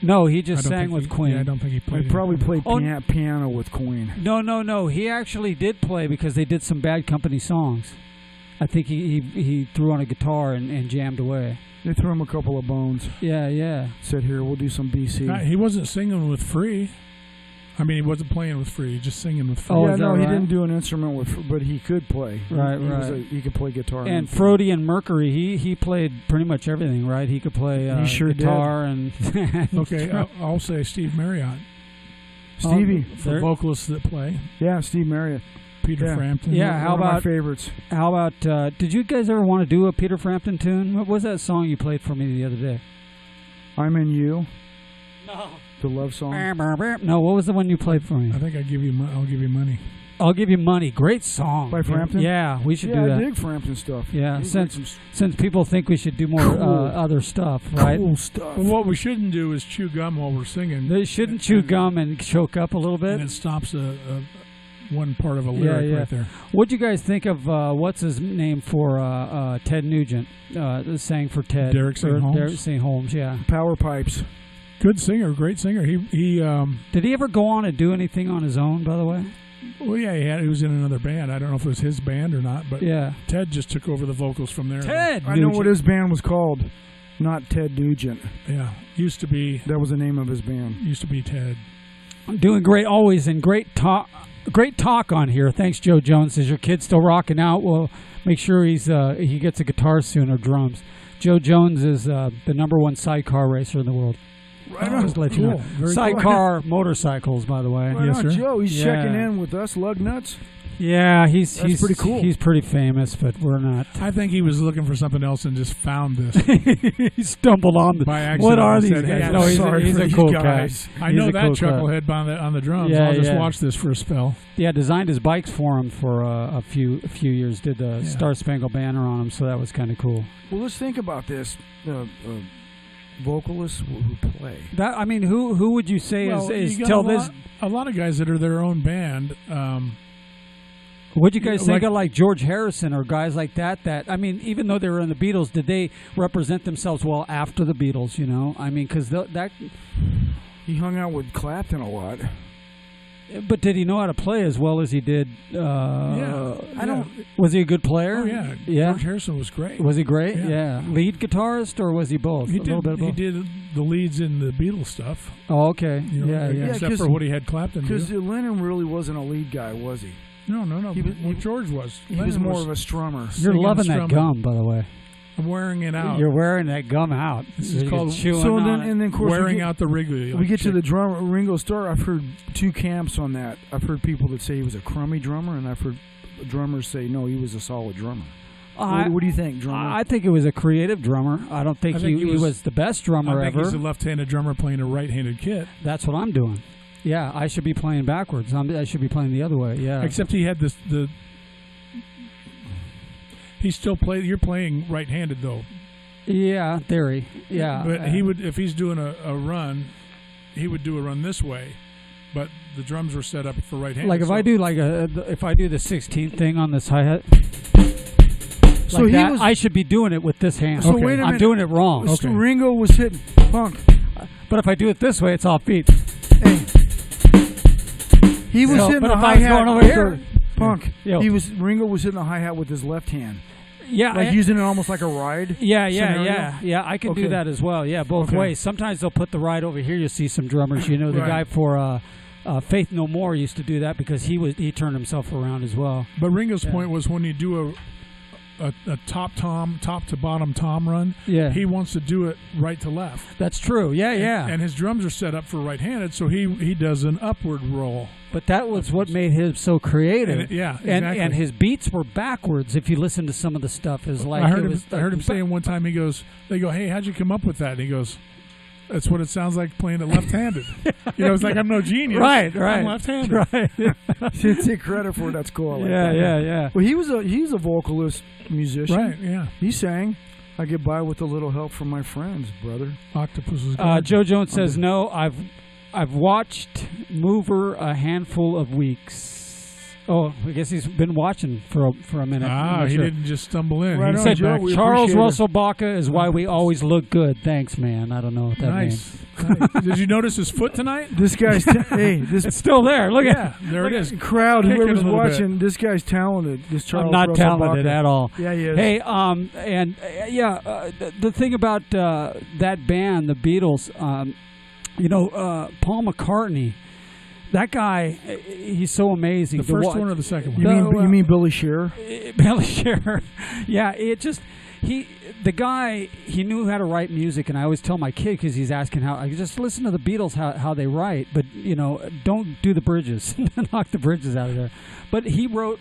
No, he just sang with Queen. Yeah, I don't think he played. He probably played piano with Queen. No. He actually did play because they did some Bad Company songs. I think he threw on a guitar and jammed away. They threw him a couple of bones. Yeah. Said, here, we'll do some BC. He wasn't singing with Free. I mean, he wasn't playing with Free, just singing with Free. Oh, yeah, no, right? He didn't do an instrument with, but he could play. Right. He could play guitar. And Frody and Mercury, he played pretty much everything, right? He could play guitar and. Okay, I'll say Steve Marriott. Stevie, for vocalists that play. Yeah, Steve Marriott. Peter Frampton. Yeah, one of my favorites. How about? Did you guys ever want to do a Peter Frampton tune? What was that song you played for me the other day? I'm in You. No. The love song? No, what was the one you played for me? I think I'll give you money. I'll Give You Money. Great song. By Frampton? Yeah, we should do that. I dig Frampton stuff. Yeah, since people think we should do more other stuff, right? Cool stuff. Well, what we shouldn't do is chew gum while we're singing. They shouldn't chew gum and choke up a little bit. And it stops one part of a lyric right there. What'd you guys think of, what's his name for Ted Nugent? Sang for Ted. Derek St. Holmes? Derek St. Holmes, yeah. Power Pipes. Good singer, great singer. He did he ever go on and do anything on his own, by the way? Well, yeah, he was in another band. I don't know if it was his band or not, but Ted just took over the vocals from there. Ted! I know what his band was called. Not Ted Nugent. Yeah, used to be. That was the name of his band. Used to be Ted. I'm doing great always, and great talk on here. Thanks, Joe Jones. Is your kid still rocking out? Well, make sure he gets a guitar soon or drums. Joe Jones is the #1 sidecar racer in the world. Right on. Just let you know. Sidecar motorcycles, by the way. Right on, Joe. He's checking in with us, lug nuts. Yeah, he's pretty cool. He's pretty famous, but we're not. I think he was looking for something else and just found this. He stumbled on by accident. What are these guys? No, he's a cool guy. I know that chucklehead on the drums. Yeah, I'll just watch this for a spell. Yeah, designed his bikes for him for a few years. Did the Star Spangled Banner on him, so that was kind of cool. Well, let's think about this. Vocalists who play. That I mean, who would you say is a lot of guys that are their own band. Would you guys think of like George Harrison or guys like that? That I mean, even though they were in the Beatles, did they represent themselves well after the Beatles? You know, I mean, because that he hung out with Clapton a lot. But did he know how to play as well as he did? I don't. Was he a good player? Oh yeah. George Harrison was great. Was he great? Yeah. Lead guitarist, or was he both? He did the leads in the Beatles stuff. Oh, okay. Except for what he had Clapton do. Because Lennon really wasn't a lead guy, was he? No. George was. He was more of a strummer. You're loving that gum, by the way. I'm wearing it out. You're wearing that gum out. This is called of course wearing out the Wrigley. We get to the drummer Ringo Starr. I've heard two camps on that. I've heard people that say he was a crummy drummer, and I've heard drummers say no, he was a solid drummer. What do you think, drummer? I think it was a creative drummer. I don't think he was the best drummer ever. I think he's a left-handed drummer playing a right-handed kit. That's what I'm doing. Yeah, I should be playing backwards. I should be playing the other way. Yeah. Except he had he still played. You're playing right-handed though. Yeah, theory. Yeah. But he would, if he's doing a run, he would do a run this way, but the drums were set up for right-handed. Like if I do if I do the 16th thing on this hi-hat, so I should be doing it with this hand. So wait a minute. I'm doing it wrong. Okay. Ringo was hitting funk. But if I do it this way, it's off beat. Hey. He was hitting the hi-hat over here. Funk. Ringo was hitting the hi-hat with his left hand. Yeah, using it almost like a ride. Yeah. I can do that as well. Yeah, both ways. Sometimes they'll put the ride over here. You see some drummers. You know, the guy for Faith No More used to do that because he turned himself around as well. But Ringo's point was when you do a top to bottom tom run, he wants to do it right to left. That's true. Yeah. And his drums are set up for right-handed, so he does an upward roll. But that was what made him so creative. Exactly. And his beats were backwards. If you listen to some of the stuff, is like I heard him saying one time. They go, "Hey, how'd you come up with that?" And he goes, "That's what it sounds like playing it left-handed." It's like I'm no genius. Right. I'm left-handed. Right. Take credit for it. That's cool. Yeah. Well, he's a vocalist musician. Right. Yeah. He sang. I get by with a little help from my friends, brother. Octopus is good. Joe Jones says no. I've watched Mover a handful of weeks. Oh, I guess he's been watching for a minute. He didn't just stumble in. Right, he said, Charles Russell Baca is why we always look good. Thanks, man. I don't know what that means. Nice. Did you notice his foot tonight? This guy's it's still there. Look at there it is. Crowd, whoever's watching, this guy's talented. This Charles I'm not Russell talented Baca. at all. Yeah, he is. Hey, the thing about that band, the Beatles, Paul McCartney, that guy, he's so amazing. The first one or the second one? You mean Billy Shearer? Billy Shearer. Yeah, the guy, he knew how to write music, and I always tell my kid, because he's asking I just listen to the Beatles, how they write, but, don't do the bridges. Knock the bridges out of there. But he wrote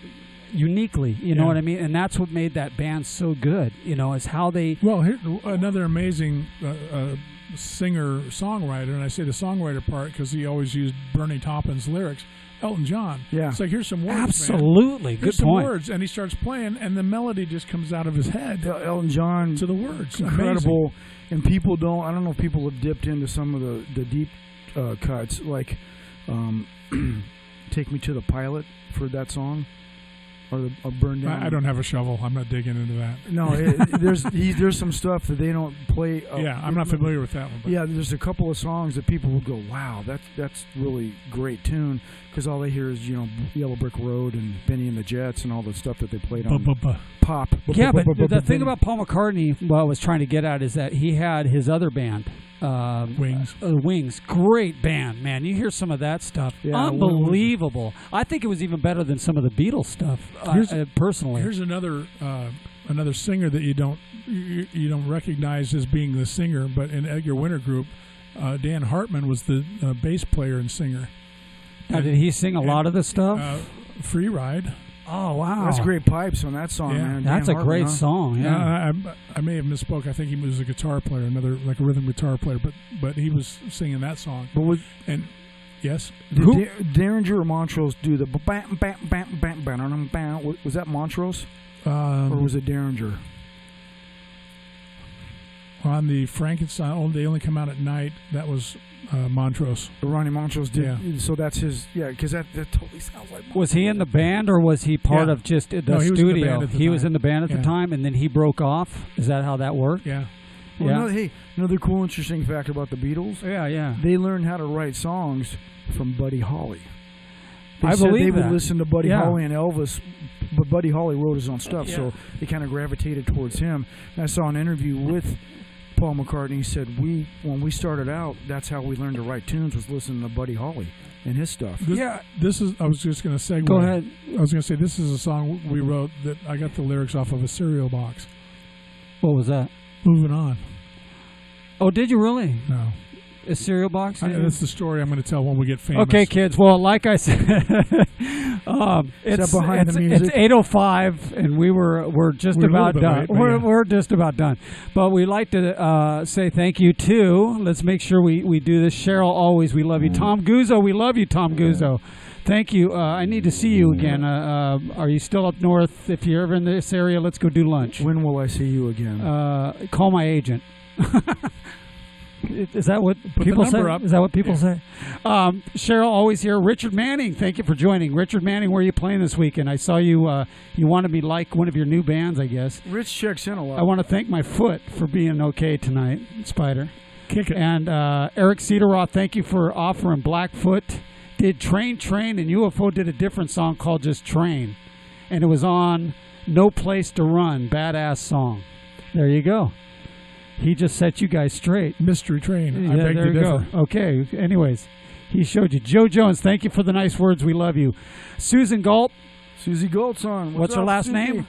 uniquely, you know what I mean? And that's what made that band so good, is how they... Well, here, another amazing... singer-songwriter, and I say the songwriter part because he always used Bernie Taupin's lyrics. Elton John. Yeah. It's like, here's some words, absolutely. man. Good point. Some words, and he starts playing, and the melody just comes out of his head. Elton John. To the words. Incredible. And people I don't know if people have dipped into some of the deep cuts, like Take Me to the Pilot for that song. or burned down. I don't have a shovel. I'm not digging into that. No, there's some stuff that they don't play. Yeah, I'm not familiar with that one. But. Yeah, there's a couple of songs that people will go, wow, that's really great tune, because all they hear is Yellow Brick Road and Benny and the Jets and all the stuff that they played on pop. Yeah, but the thing about Paul McCartney, what I was trying to get at, is that he had his other band. Wings, great band, man. You hear some of that stuff, unbelievable. I think it was even better than some of the Beatles stuff. Personally, here's another singer that you don't recognize as being the singer, but in Edgar Winter Group, Dan Hartman was the bass player and singer. Now, did he sing a lot of the stuff? Free Ride. Oh, wow. That's great pipes on that song, man. That's a great song, yeah. I may have misspoke. I think he was a guitar player, like a rhythm guitar player, but he was singing that song. Yes? Did Derringer or Montrose do the bam, bam, bam, bam, bam, bam? Was that Montrose? Or was it Derringer? On the Frankenstein, They Only Come Out at Night, that was Montrose. Ronnie Montrose did. Yeah. So that's his, because that totally sounds like Montrose. Was he in the band, or was he part of just the studio? He was in the band at the time, and then he broke off? Is that how that worked? Yeah. Well, another cool, interesting fact about the Beatles. Yeah. They learned how to write songs from Buddy Holly. I believe they would listen to Buddy Holly and Elvis, but Buddy Holly wrote his own stuff, so they kind of gravitated towards him. And I saw an interview with Paul McCartney. He said, when we started out, that's how we learned to write tunes, was listening to Buddy Holly and his stuff. I was just going to segue. Go ahead. I was going to say, this is a song we wrote that I got the lyrics off of a cereal box. What was that? Moving On. Oh, did you really? No. A cereal box? That's the story I'm going to tell when we get famous. Okay, kids. Well, like I said, it's 8:05, and we're just about done. We're just about done. But we like to say thank you to. Let's make sure we do this. Cheryl, always we love you. Tom Guzzo, we love you. Tom Guzzo. Thank you. I need to see you again. Are you still up north? If you're ever in this area, let's go do lunch. When will I see you again? Call my agent. Is that what people say? Is that what people say? Cheryl, always here. Richard Manning, thank you for joining. Richard Manning, where are you playing this weekend? I saw you. You wanted me like one of your new bands, I guess. Rich checks in a lot. I want to thank my foot for being okay tonight, Spider. Kick it. And Eric Cederroth, thank you for offering Blackfoot. Did Train, and UFO did a different song called just Train. And it was on No Place to Run. Badass song. There you go. He just set you guys straight. Mystery Train. I beg to differ. Go. Okay. Anyways, he showed you. Joe Jones, thank you for the nice words. We love you. Susan Galt. Susie Galt's on. What's her last name?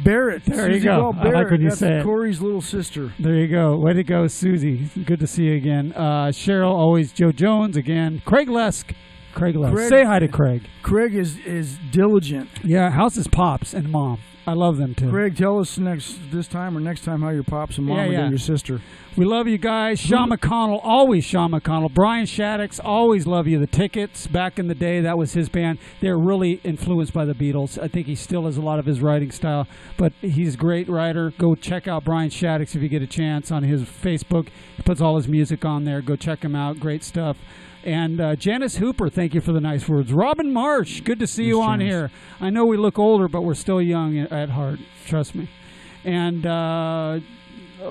Barrett. There Susie you go. Galt Barrett. I like when you say it. Corey's little sister. There you go. Way to go, Susie. Good to see you again. Cheryl, always Joe Jones again. Craig Lesk. Say hi to Craig. Craig is diligent. Yeah, how's his pops and mom? I love them too. Craig, tell us next time how your pops and mom are and your sister. We love you guys. Sean McConnell, always Sean McConnell. Brian Shaddix, always love you. The Tickets, back in the day, that was his band. They're really influenced by the Beatles. I think he still has a lot of his writing style, but he's a great writer. Go check out Brian Shaddix if you get a chance on his Facebook. He puts all his music on there. Go check him out. Great stuff. And Janice Hooper, thank you for the nice words. Robin Marsh, good to see you on here. I know we look older, but we're still young at heart. Trust me. And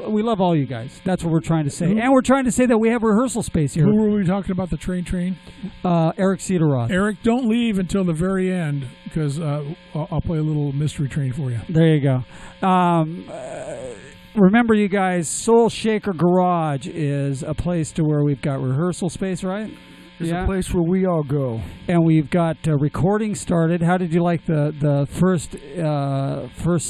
we love all you guys. That's what we're trying to say. And we're trying to say that we have rehearsal space here. Who were we talking about, the train? Eric Cederroth. Eric, don't leave until the very end, because I'll play a little Mystery Train for you. There you go. Remember, you guys, Soul Shaker Garage is a place to where we've got rehearsal space, right? It's a place where we all go. And we've got recording started. How did you like the first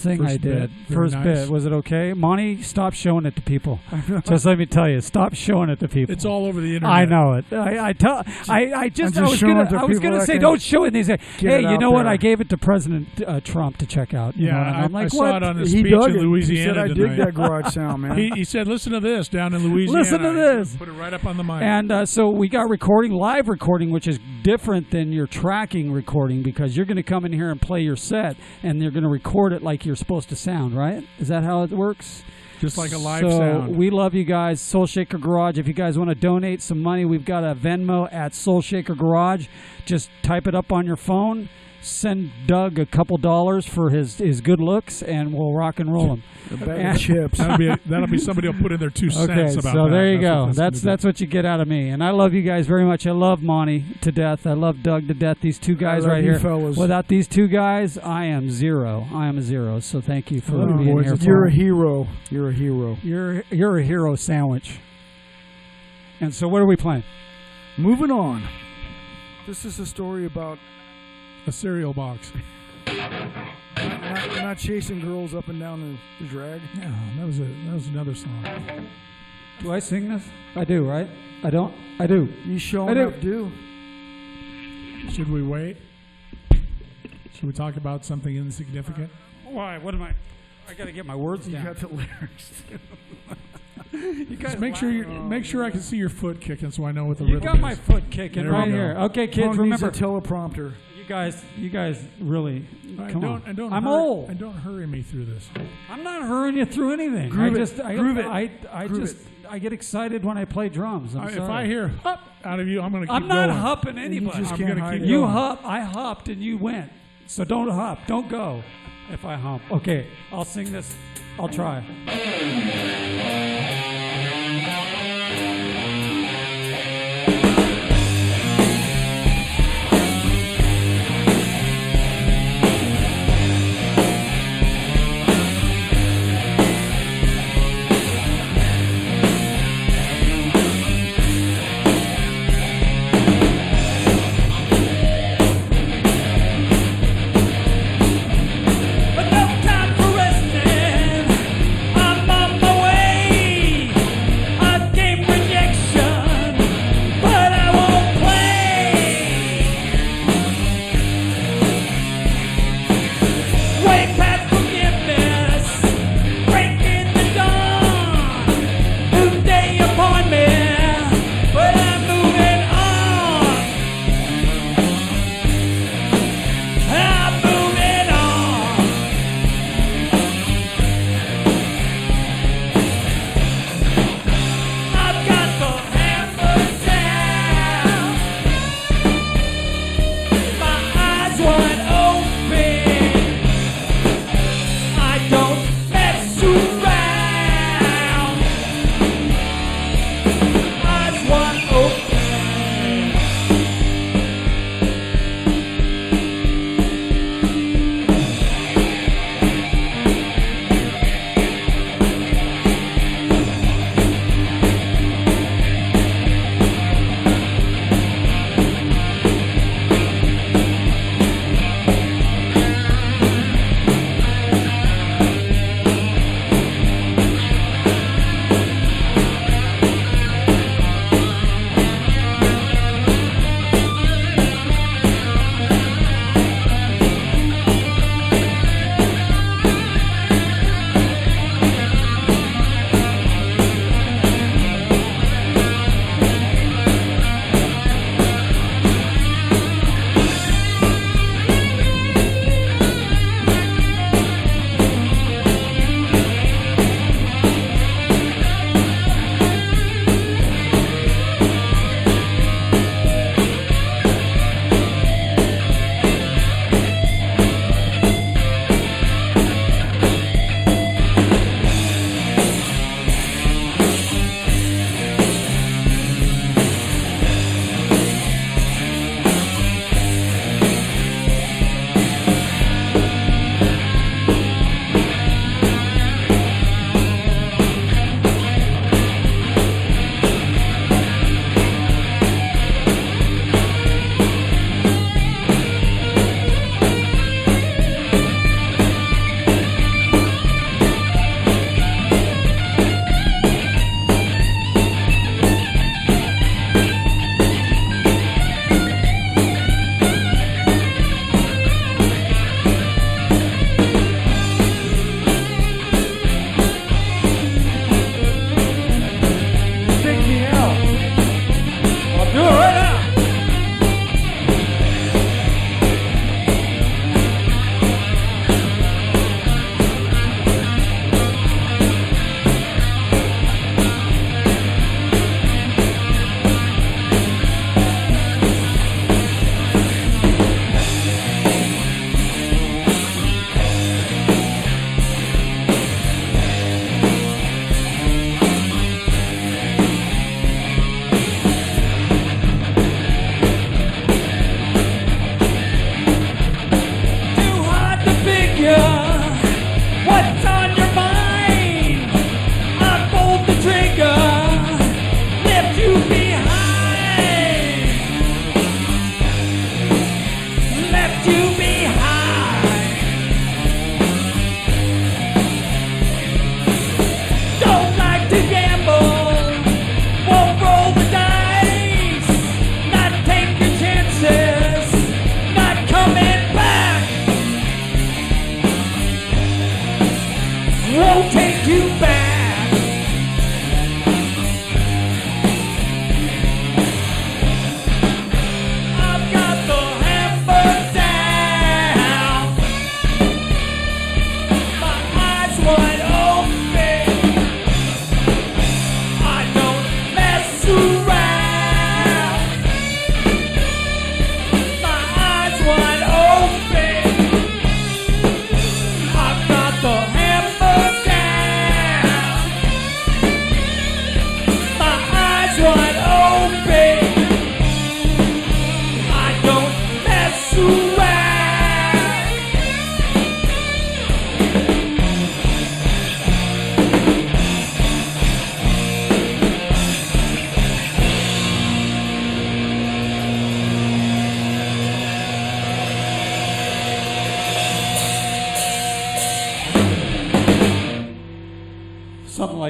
thing I did? First bit. Was it okay? Monty, stop showing it to people. Just let me tell you, stop showing it to people. It's all over the internet. I know it. I was gonna say, don't show it. And they say, hey, you know what? I gave it to President Trump to check out. Yeah, I'm like, I saw it on his speech in Louisiana. He said, I dig that garage sound, man. He said, listen to this down in Louisiana. Listen to this. Put it right up on the mic. And so we got live recording, which is different than your tracking recording because you're going to come in here and play your set, and they're going to record it like you're supposed to sound, right? Is that how it works? Just like a live sound. We love you guys. Soul Shaker Garage. If you guys want to donate some money, we've got a Venmo at Soul Shaker Garage. Just type it up on your phone. Send Doug a couple dollars for his good looks, and we'll rock and roll him. A bag of chips. That'll be somebody will put in their 2 cents about that. So there you go. That's what you get out of me. And I love you guys very much. I love Monty to death. I love Doug to death. These 2 guys right here. Fellas. Without these 2 guys, I am zero. I am a zero. So thank you for being here. You're a hero. You're a hero. You're a hero sandwich. And so what are we playing? Moving on. This is a story about a cereal box. Not chasing girls up and down the drag. Yeah, that was another song. Do I sing this? I do, right? I don't? I do. You showing up do. Should we wait? Should we talk about something insignificant? Why? What am I got to get my words down. You got the lyrics. You guys make sure I can see your foot kicking so I know what the rhythm is. You got my foot kicking right here. Okay, kids, remember a teleprompter. You guys really come on. I'm old. And don't hurry me through this. I'm not hurrying you through anything. Groove it. I get excited when I play drums. If I hear hup out of you, I'm going to keep going. I'm not hupping anybody. I'm going to keep you hup. I hupped and you went. So don't hup. Don't go if I hump. Okay, I'll sing this. I'll try. But no time for resting. I'm on my way.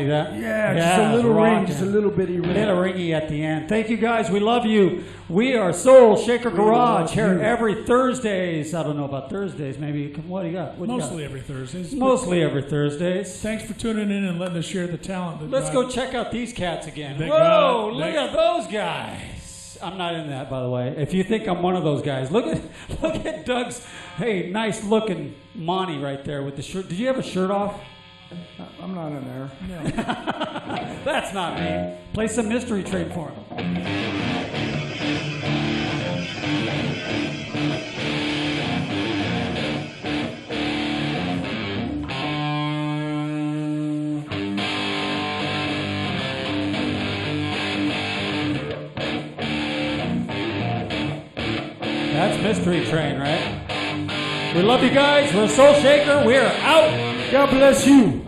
like that? Yeah, just a little ring, just a little bitty ring. A little ringy at the end. Thank you guys. We love you. We are Soul Shaker Garage here every Thursdays. I don't know about Thursdays. Maybe, what do you got? Mostly every Thursdays. Mostly every Thursdays. Thanks for tuning in and letting us share the talent. Let's go check out these cats again. Whoa, look at those guys. I'm not in that, by the way. If you think I'm one of those guys, look at Doug's, nice looking Monty right there with the shirt. Did you have a shirt off? I'm not in there. No. That's not me. Play some Mystery Train for him. That's Mystery Train, right? We love you guys. We're Soul Shaker. We're out. God bless you.